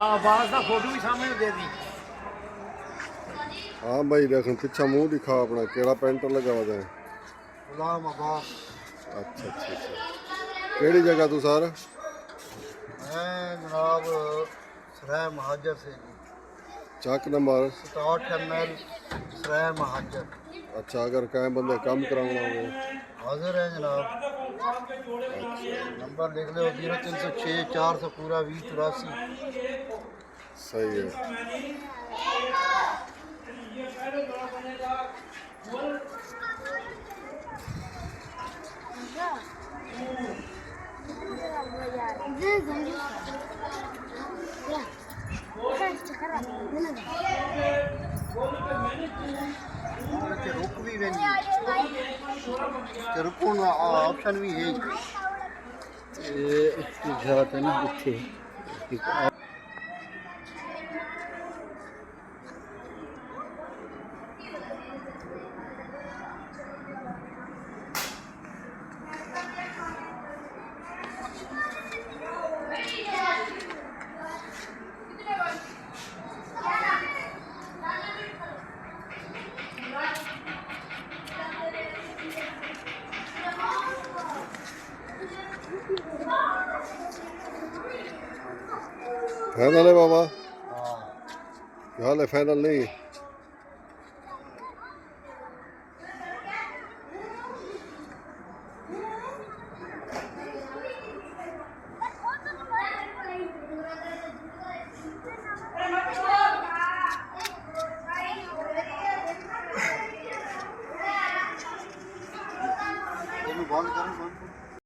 आवाज का फोटो भी सामने दे दी। हाँ भाई देख पीछा मुंह दिखा अपना केड़ा पेंटर लगा हुआ है। गुलाम अब्बास। अच्छा अच्छा अच्छा केड़ी जगह तू सर? मैं जनाब सराय महाजर से जी। चक नंबर 67 ML सराय महाजर। अच्छा अगर कहीं बंदे कम कराना हो हाजिर है जनाब। अच्छा नंबर लिख लो 0306 400 पूरा 2084। सही है। रुक भी वेंदी ते रुकण का ऑप्शन भी है। ये जात है ना इथे फाइनल है बाबा? हाँ हाल है फाइनल नहीं?